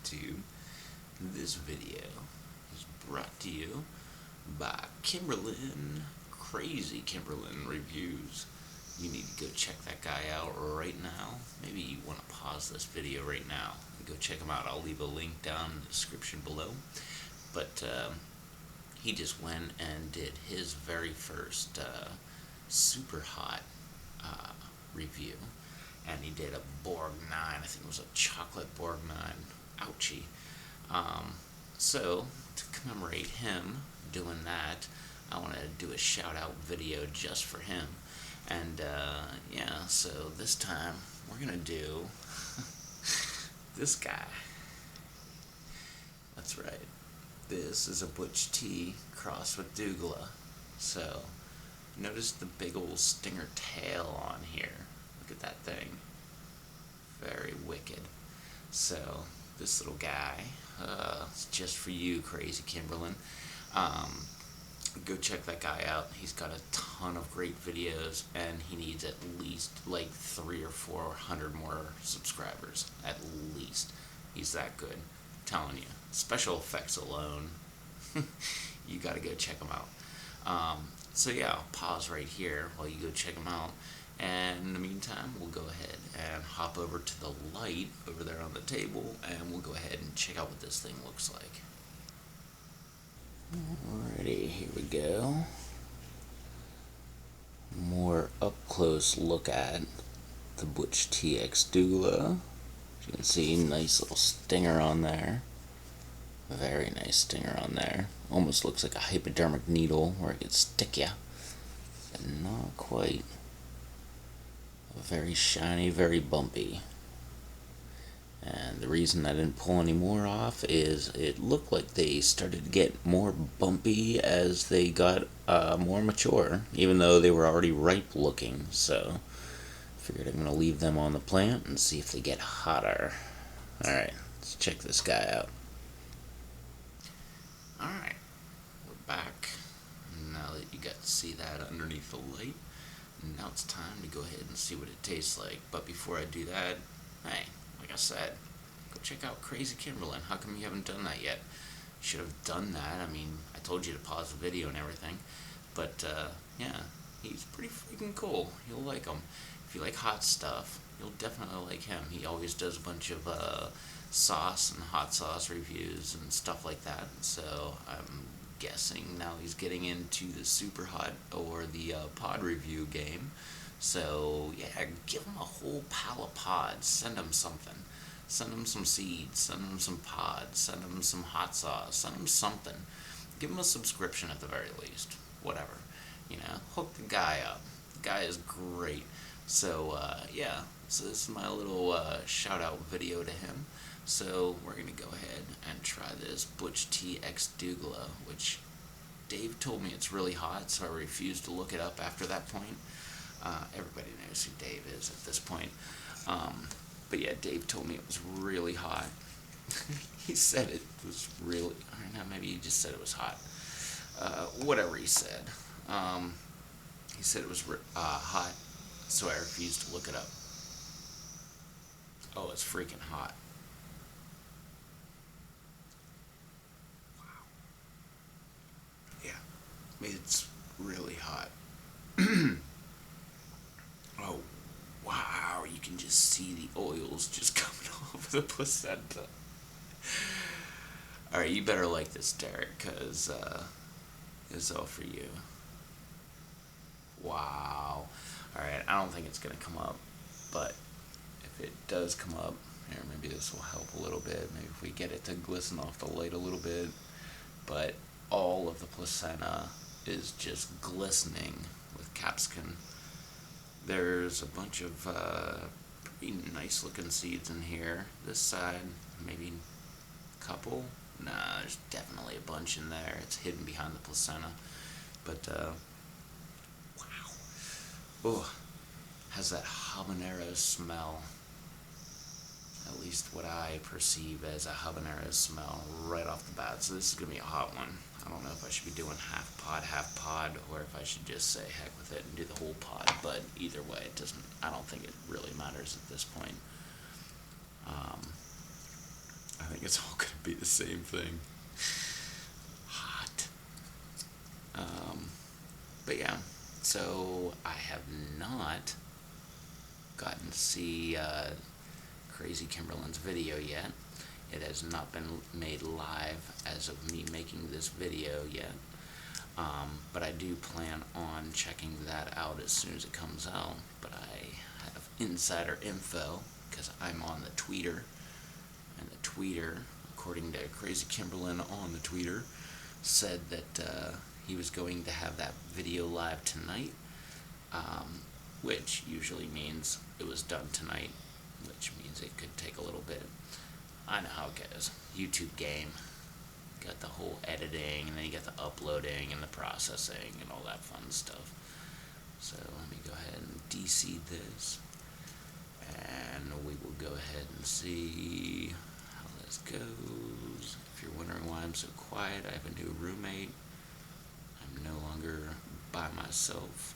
YouTube. This video is brought to you by Kimberlin, Krazy Kimberlan Reviews. You need to go check that guy out right now. Maybe you want to pause this video right now and go check him out. I'll leave a link down in the description below. But he just went and did his very first super hot review. And he did a Borg 9, I think it was a chocolate Borg 9. Ouchie. So, to commemorate him doing that, I want to do a shout out video just for him. And, yeah, so this time we're going to do this guy. That's right. This is a Butch T crossed with Douglah. So, notice the big old stinger tail on here. Look at that thing. Very wicked. So, this little guy, it's just for you, Krazy Kimberlan. Go check that guy out. He's got a ton of great videos, and he needs at least like 300 or 400 more subscribers. At least. He's that good. I'm telling you. Special effects alone. You gotta go check him out. So yeah, I'll pause right here while you go check him out. And in the meantime, we'll go ahead and hop over to the light over there on the table, and we'll go ahead and check out what this thing looks like. Alrighty, here we go. More up close look at the Butch TX Douglah. As you can see, nice little stinger on there. Very nice stinger on there. Almost looks like a hypodermic needle where it could stick ya, but not quite. Very shiny, very bumpy. And the reason I didn't pull any more off is it looked like they started to get more bumpy as they got more mature, even though they were already ripe looking. So I figured I'm going to leave them on the plant and see if they get hotter. Alright, let's check this guy out. Alright, we're back. Now that you got to see that underneath the light, now it's time to go ahead and see what it tastes like. But before I do that, hey, like I said, go check out Krazy Kimberlan. How come you haven't done that yet? You should have done that. I mean, I told you to pause the video and everything. But, yeah, he's pretty freaking cool. You'll like him. If you like hot stuff, you'll definitely like him. He always does a bunch of sauce and hot sauce reviews and stuff like that. So I'm guessing now he's getting into the super hot or the pod review game. So yeah, give him a whole pile of pods. Send him something. Send him some seeds. Send him some pods. Send him some hot sauce. Send him something. Give him a subscription at the very least. Whatever. You know, hook the guy up. The guy is great. So yeah, so this is my little shout out video to him. So we're going to go ahead and try this Butch TX Douglah, which Dave told me it's really hot, so I refused to look it up after that point. Everybody knows who Dave is at this point. But yeah, Dave told me it was really hot. He said it was really, I don't know, maybe he just said it was hot. Whatever he said. He said it was hot, so I refused to look it up. Oh, it's freaking hot. It's really hot. Oh, wow, you can just see the oils just coming off the placenta. Alright, you better like this, Derek, because it's all for you. Wow. Alright, I don't think it's going to come up, but if it does come up, here, maybe this will help a little bit. Maybe if we get it to glisten off the light a little bit. But all of the placenta is just glistening with capsicum. There's a bunch of pretty nice looking seeds in here. This side, maybe a couple. Nah, there's definitely a bunch in there. It's hidden behind the placenta. But wow. Oh, has that habanero smell. At least what I perceive as a habanero smell right off the bat. So this is going to be a hot one. I don't know if I should be doing half pod, or if I should just say heck with it and do the whole pod. But either way, it doesn't. I don't think it really matters at this point. I think it's all gonna be the same thing. Hot. But yeah, so I have not gotten to see Krazy Kimberlan's video yet. It has not been made live as of me making this video yet. But I do plan on checking that out as soon as it comes out. But I have insider info because I'm on the tweeter. And the tweeter, according to Krazy Kimberlan on the tweeter, said that he was going to have that video live tonight, which usually means it was done tonight, which means it could take a little bit. I know how it goes. YouTube game. Got the whole editing, and then you got the uploading and the processing and all that fun stuff. So let me go ahead and DC this, and we will go ahead and see how this goes. If you're wondering why I'm so quiet, I have a new roommate. I'm no longer by myself,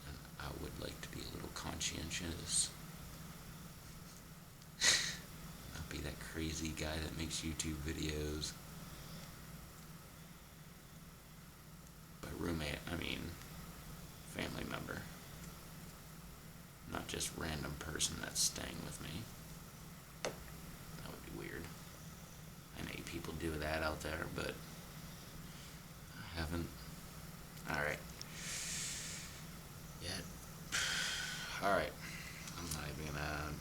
and I would like to be a little conscientious. Not be that crazy guy that makes YouTube videos. By roommate, I mean family member. Not just random person that's staying with me. That would be weird. I know people do that out there, but I haven't. Alright. Yet. Alright. I'm not even gonna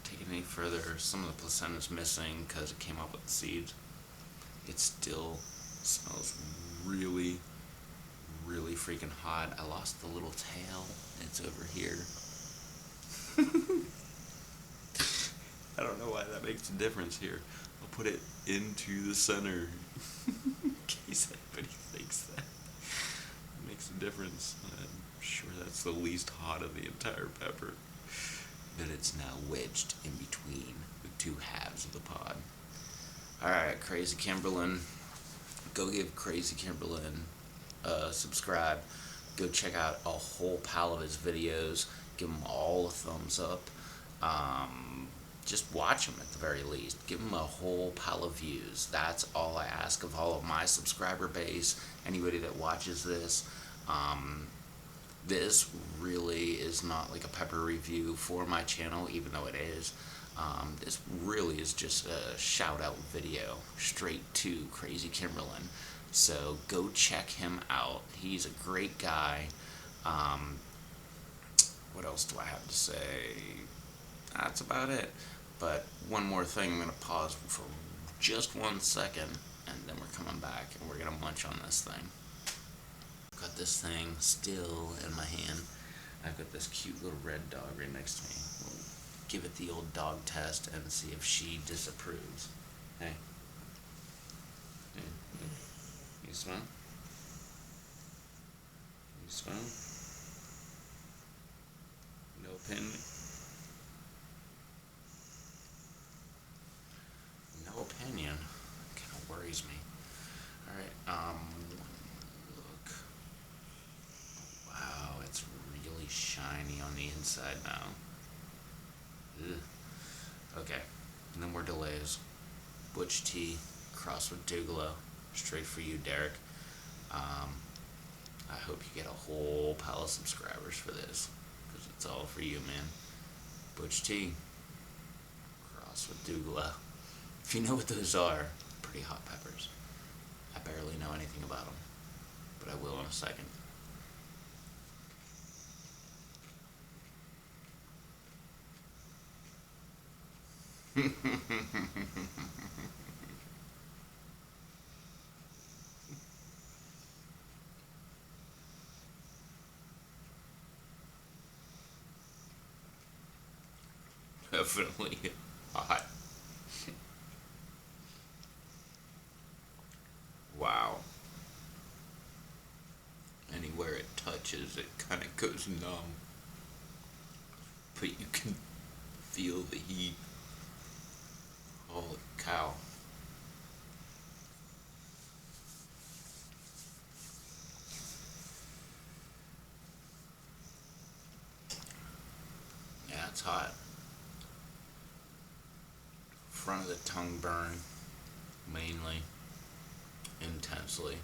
take it any further. Some of the placenta's missing because it came up with the seeds. It still smells really, really freaking hot. I lost the little tail. It's over here. I don't know why that makes a difference here. I'll put it into the center in case anybody thinks that it makes a difference. I'm sure that's the least hot of the entire pepper. That it's now wedged in between the two halves of the pod. Alright, Krazy Kimberlan. Go give Krazy Kimberlan a subscribe. Go check out a whole pile of his videos. Give him all a thumbs up. Just watch him at the very least. Give him a whole pile of views. That's all I ask of all of my subscriber base. Anybody that watches this. This really is not like a pepper review for my channel, even though it is. This really is just a shout out video straight to Krazy Kimberlan. So go check him out. He's a great guy. What else do I have to say? That's about it. But one more thing, I'm going to pause for just 1 second, and then we're coming back, and we're going to munch on this thing. I've got this thing still in my hand. I've got this cute little red dog right next to me. We'll give it the old dog test and see if she disapproves. Hey. Hey. You smell? You smell? No opinion? No opinion. Kind of worries me. Alright, look. Wow, it's really shiny on the inside now. Ugh. Okay, no more delays. Butch T, crossed with Douglah, straight for you, Derek. I hope you get a whole pile of subscribers for this, because it's all for you, man. Butch T, crossed with Douglah. If you know what those are, pretty hot peppers. I barely know anything about them, but I will in a second. Definitely hot. Wow. Anywhere it touches, it kind of goes numb. But you can feel the heat. Holy cow. Yeah, it's hot. front of the tongue burn, mainly, intensely.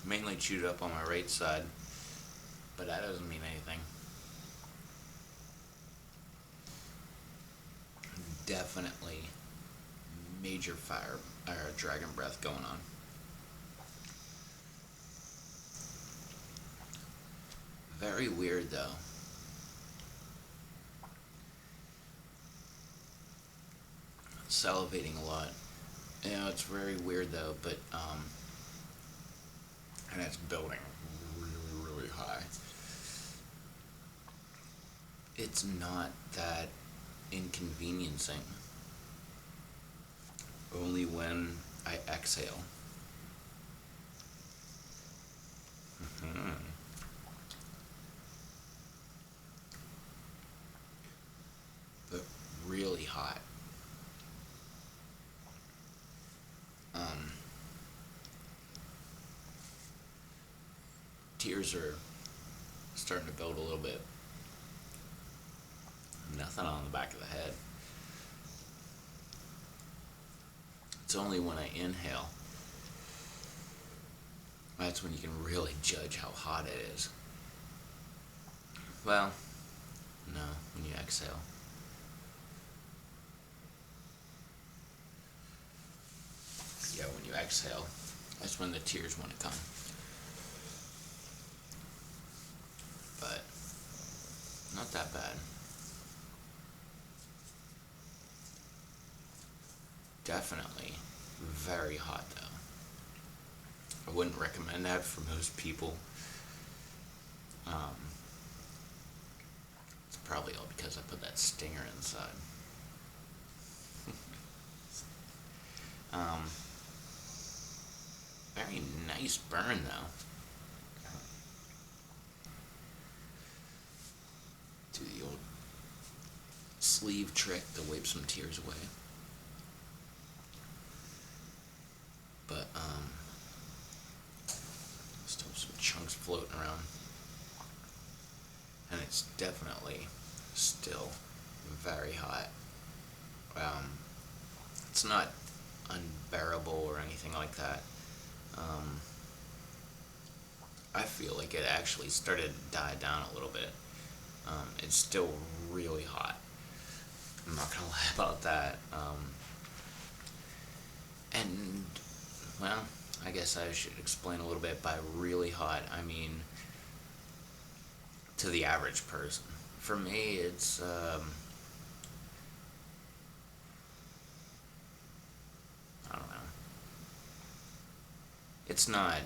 Mainly chewed up on my right side, but that doesn't mean anything. Definitely major fire or dragon breath going on. Very weird though. Salivating a lot. You know, it's very weird though, but and it's building really, really high. It's not that inconveniencing. Only when I exhale. Mm-hmm. But really hot. Um, Tears are starting to build a little bit. Nothing on the back of the head. It's only when I inhale that's when you can really judge how hot it is. Well, no, when you exhale. Yeah, when you exhale, that's when the tears want to come. But not that bad. Definitely very hot though. I wouldn't recommend that for most people. Um, it's probably all because I put that stinger inside. um, Very nice burn though. Do the old sleeve trick to wipe some tears away. But still some chunks floating around. And it's definitely still very hot. It's not unbearable or anything like that. Um, I feel like it actually started to die down a little bit. It's still really hot. I'm not gonna lie about that. And, well, I guess I should explain a little bit. By really hot, I mean to the average person. For me, it's, I don't know. It's not,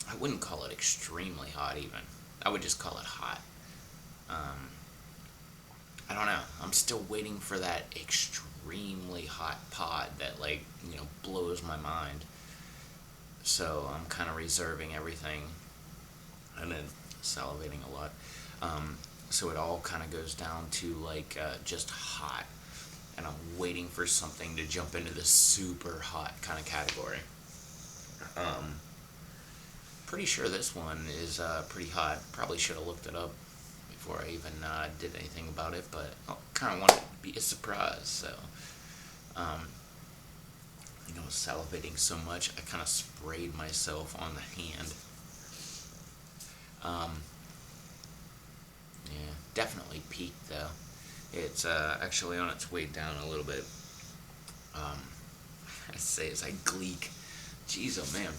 I wouldn't call it extremely hot even. I would just call it hot. Um, I don't know. I'm still waiting for that extremely hot pod that, like, blows my mind. So I'm kind of reserving everything and then salivating a lot. So it all kind of goes down to, like, just hot. And I'm waiting for something to jump into the super hot kind of category. Pretty sure this one is pretty hot. Probably should have looked it up before I even did anything about it, but I kind of wanted it to be a surprise. So, salivating so much, I kind of sprayed myself on the hand. Yeah, definitely peaked though. It's actually on its way down a little bit. I say as I gleek. Jeez, oh man.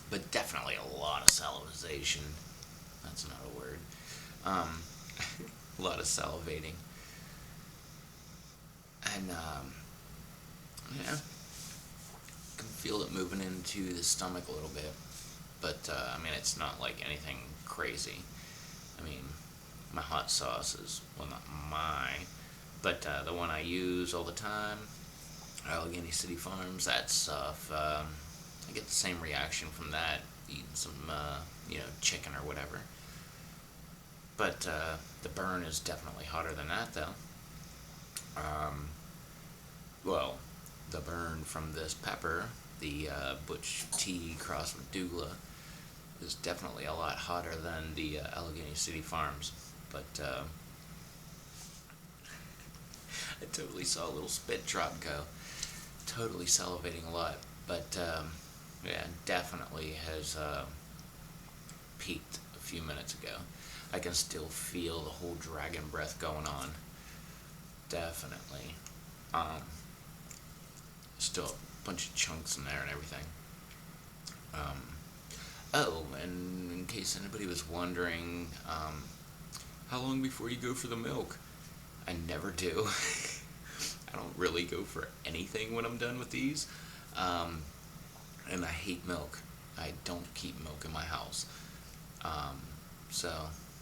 But definitely a lot of salivization. That's not a word. A lot of salivating. And, yeah, can feel it moving into the stomach a little bit. But, I mean, it's not like anything crazy. I mean, my hot sauce is, well, not mine, but the one I use all the time, Allegheny City Farms, that stuff, I get the same reaction from that, eating some, chicken or whatever. But the burn is definitely hotter than that, though. Well, the burn from this pepper, the Butch T crossed with Douglah, is definitely a lot hotter than the Allegheny City Farms. But I totally saw a little spit drop go. Totally salivating a lot. But yeah, definitely has peaked a few minutes ago. I can still feel the whole dragon breath going on. Definitely. Um, Still a bunch of chunks in there and everything. Um, oh, and in case anybody was wondering, how long before you go for the milk? I never do. I don't really go for anything when I'm done with these. Um, and I hate milk. I don't keep milk in my house. Um, so,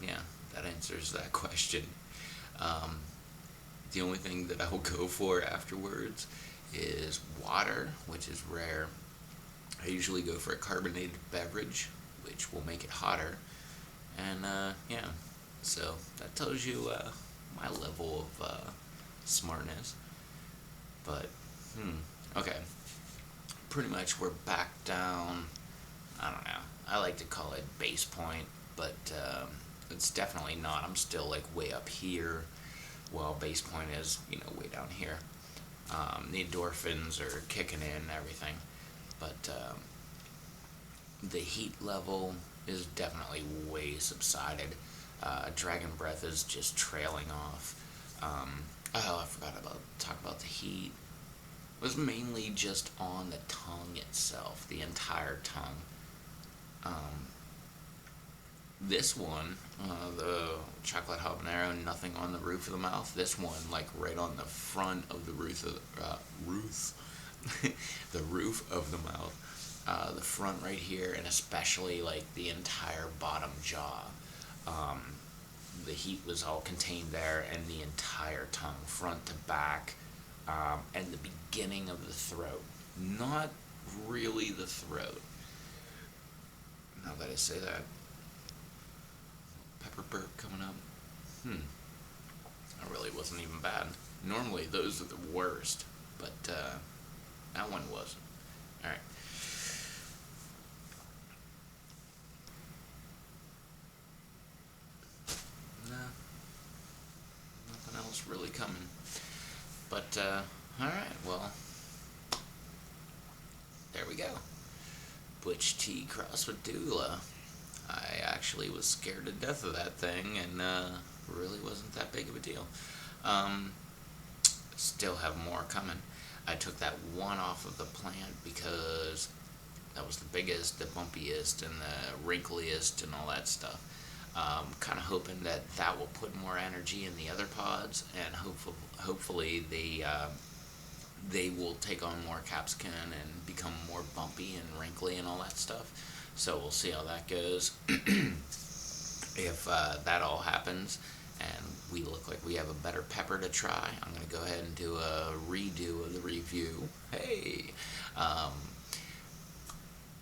yeah, that answers that question. Um, the only thing that I will go for afterwards is water, which is rare. I usually go for a carbonated beverage, which will make it hotter. And yeah, so that tells you my level of smartness. But, okay. Pretty much we're back down, I don't know. I like to call it base point, but it's definitely not. I'm still like way up here, while base point is, way down here. The endorphins are kicking in and everything. But the heat level is definitely way subsided. Dragon breath is just trailing off. I forgot about talk about the heat. It was mainly just on the tongue itself, the entire tongue. Um, this one, the chocolate habanero, nothing on the roof of the mouth. This one, like right on the front of the roof of the roof of the mouth, the front right here, and especially like the entire bottom jaw. Um, the heat was all contained there, and the entire tongue, front to back, and the beginning of the throat. Not really the throat. Now that I say that, pepper burp coming up. That really wasn't even bad. Normally those are the worst, but that one wasn't. All right. No, nothing else really coming. But all right. Well, there we go. Butch T crossed with Douglah. I actually was scared to death of that thing, and really wasn't that big of a deal. Um, Still have more coming. I took that one off of the plant because that was the biggest, the bumpiest, and the wrinkliest, and all that stuff. Kind of hoping that that will put more energy in the other pods, and hopefully they will take on more capsicum and become more bumpy and wrinkly and all that stuff. So we'll see how that goes. If that all happens and we look like we have a better pepper to try, I'm going to go ahead and do a redo of the review. Hey! But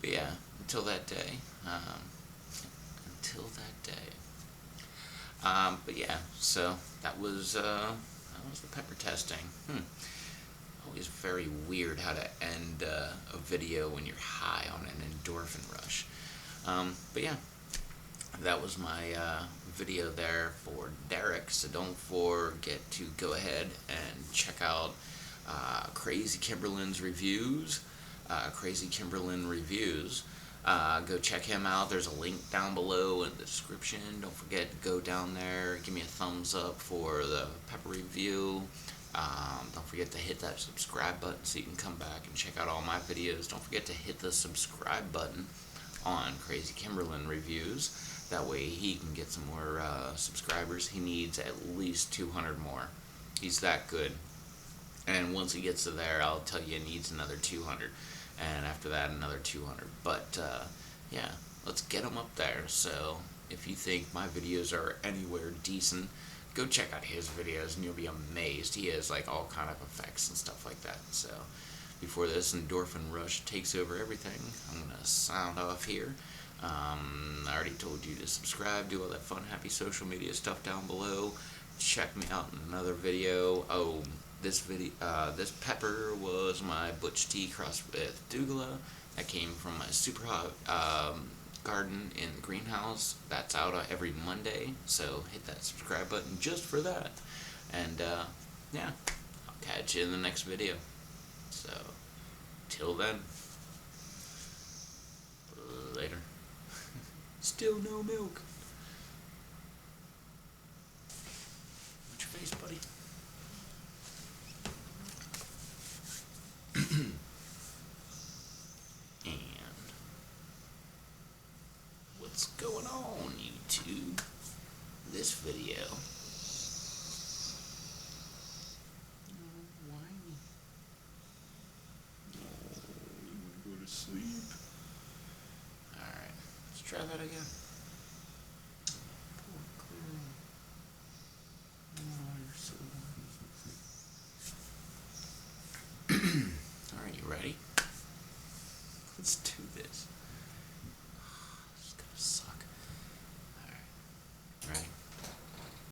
yeah, until that day. Until that day. But yeah, so that was the pepper testing. Always very weird how to end a video when you're high on an endorphin rush. But yeah, that was my video there for Derek. So don't forget to go ahead and check out Krazy Kimberlan's reviews. Krazy Kimberlan reviews. Go check him out. There's a link down below in the description. Don't forget to go down there. Give me a thumbs up for the pepper review. Don't forget to hit that subscribe button so you can come back and check out all my videos. Don't forget to hit the subscribe button on Krazy Kimberlan Reviews. That way he can get some more subscribers. He needs at least 200 more. He's that good. And once he gets to there, I'll tell you he needs another 200. And after that, another 200. But, yeah, let's get him up there. So, if you think my videos are anywhere decent, go check out his videos and you'll be amazed. He has, like, all kind of effects and stuff like that. So, before this endorphin rush takes over everything, I'm going to sound off here. I already told you to subscribe, do all that fun, happy social media stuff down below. Check me out in another video. Oh, this pepper was my Butch T crossed with Douglah. That came from my super hot garden in the greenhouse. That's out every Monday, so hit that subscribe button just for that. And yeah, I'll catch you in the next video. So, till then, later. Still no milk. What's your face, buddy? And what's going on, YouTube? This video. Why? Oh, you wanna go to sleep? Alright, let's try that again. Poor girl. Oh, you're so Alright, you ready? Let's do this. This is gonna suck. Alright. Ready?